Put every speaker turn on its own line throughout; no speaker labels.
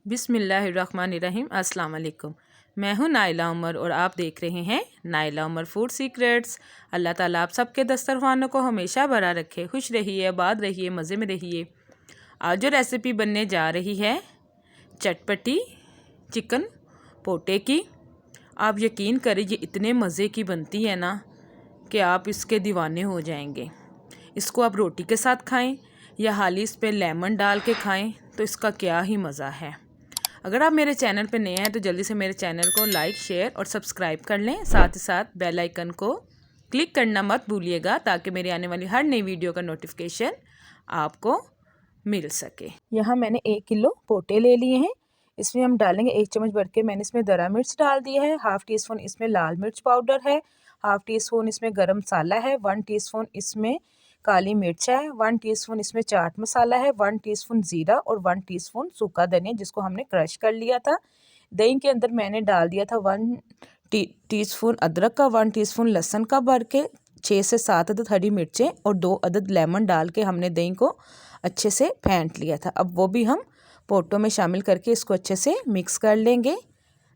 बिस्मिल्लाहिर्रहमानिर्रहीम। अस्सलाम वालेकुम। मैं हूं नाइला उमर और आप देख रहे हैं नाइला उमर फूड सीक्रेट्स। अल्लाह ताला आप सबके दस्तरखानों को हमेशा भरा रखे। खुश रहिए, आबाद रहिए, मज़े में रहिए। आज जो रेसिपी बनने जा रही है चटपटी चिकन पोटे की। आप यकीन करें ये इतने मज़े की बनती है ना कि आप इसके दीवाने हो जाएंगे। इसको आप रोटी के साथ खाएं या हाली इस पर लेमन डाल के खाएं तो इसका क्या ही मज़ा है। अगर आप मेरे चैनल पर नए हैं तो जल्दी से मेरे चैनल को लाइक, शेयर और सब्सक्राइब कर लें। साथ ही साथ बेल आइकन को क्लिक करना मत भूलिएगा ताकि मेरी आने वाली हर नई वीडियो का नोटिफिकेशन आपको मिल सके। यहाँ मैंने 1 किलो पोटे ले लिए हैं। इसमें हम डालेंगे 1 चम्मच भर के मैंने इसमें दरा मिर्च डाल दिया है। हाफ़ टी स्पून इसमें लाल मिर्च पाउडर है। हाफ़ टी स्पून इसमें गरम मसाला है। 1 टीस्पून इसमें काली मिर्च है। 1 टीस्पून इसमें चाट मसाला है। 1 टीस्पून ज़ीरा और 1 टीस्पून सूखा धनिया जिसको हमने क्रश कर लिया था। दही के अंदर मैंने डाल दिया था 1 टीस्पून अदरक का, 1 टीस्पून लहसुन का भर के, 6 से 7 अदद हरी मिर्चें और 2 अदद लेमन डाल के हमने दही को अच्छे से फेंट लिया था। अब वो भी हम पोटों में शामिल करके इसको अच्छे से मिक्स कर लेंगे।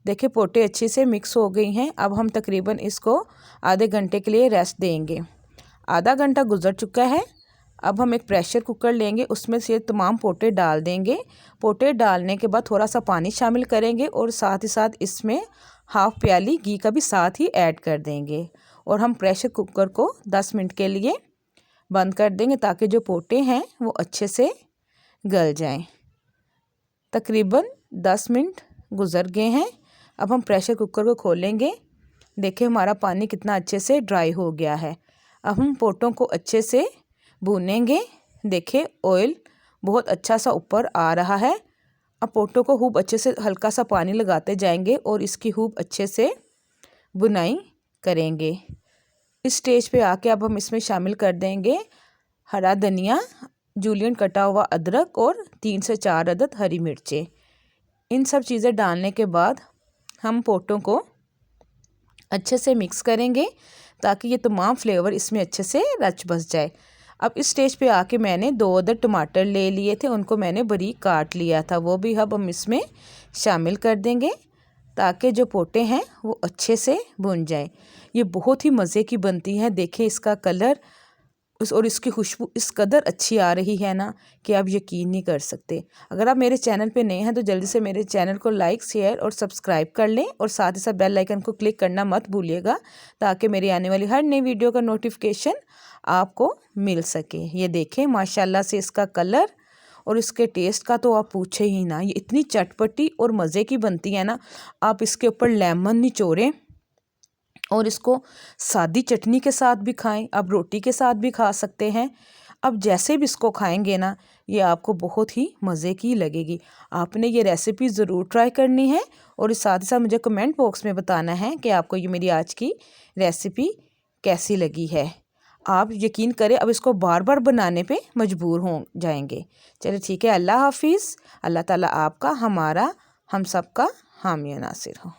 देखिए पोटे अच्छे से मिक्स हो गई हैं। अब हम तकरीबन इसको आधे घंटे के लिए रेस्ट देंगे। आधा घंटा गुजर चुका है। अब हम एक प्रेशर कुकर लेंगे, उसमें से तमाम पोटे डाल देंगे। पोटे डालने के बाद थोड़ा सा पानी शामिल करेंगे और साथ ही साथ इसमें हाफ़ प्याली घी का भी साथ ही ऐड कर देंगे और हम प्रेशर कुकर को 10 मिनट के लिए बंद कर देंगे ताकि जो पोटे हैं वो अच्छे से गल जाएं। तकरीबन 10 मिनट गुजर गए हैं। अब हम प्रेशर कुकर को खोलेंगे। देखिए हमारा पानी कितना अच्छे से ड्राई हो गया है। अब हम पोटों को अच्छे से भूनेंगे। देखिए ऑयल बहुत अच्छा सा ऊपर आ रहा है। अब पोटों को खूब अच्छे से हल्का सा पानी लगाते जाएंगे और इसकी खूब अच्छे से बुनाई करेंगे। इस स्टेज पे आके अब हम इसमें शामिल कर देंगे हरा धनिया, जूलियन कटा हुआ अदरक और 3 से 4 अदद हरी मिर्चें। इन सब चीज़ें डालने के बाद हम पोटों को अच्छे से मिक्स करेंगे ताकि ये तमाम फ्लेवर इसमें अच्छे से रच बस जाए। अब इस स्टेज पे आके मैंने 2 अदद टमाटर ले लिए थे, उनको मैंने बारीक काट लिया था, वो भी अब हम इसमें शामिल कर देंगे ताकि जो पोटे हैं वो अच्छे से भुन जाए। ये बहुत ही मज़े की बनती है। देखिए इसका कलर और इसकी खुशबू इस कदर अच्छी आ रही है ना कि आप यकीन नहीं कर सकते। अगर आप मेरे चैनल पे नए हैं तो जल्दी से मेरे चैनल को लाइक, शेयर और सब्सक्राइब कर लें और साथ ही साथ बेल आइकन को क्लिक करना मत भूलिएगा ताकि मेरी आने वाली हर नई वीडियो का नोटिफिकेशन आपको मिल सके। ये देखें माशाल्लाह से इसका कलर और इसके टेस्ट का तो आप पूछे ही ना। ये इतनी चटपटी और मज़े की बनती है ना। आप इसके ऊपर लेमन निचोड़ें और इसको सादी चटनी के साथ भी खाएं, आप रोटी के साथ भी खा सकते हैं। अब जैसे भी इसको खाएंगे ना ये आपको बहुत ही मज़े की लगेगी। आपने ये रेसिपी ज़रूर ट्राई करनी है और साथ ही साथ मुझे कमेंट बॉक्स में बताना है कि आपको ये मेरी आज की रेसिपी कैसी लगी है। आप यकीन करें अब इसको बार बार बनाने पे मजबूर हो जाएंगे। चलिए ठीक है, अल्लाह हाफिज़। अल्लाह ताला आपका, हमारा, हम सबका हामी नासिर हो।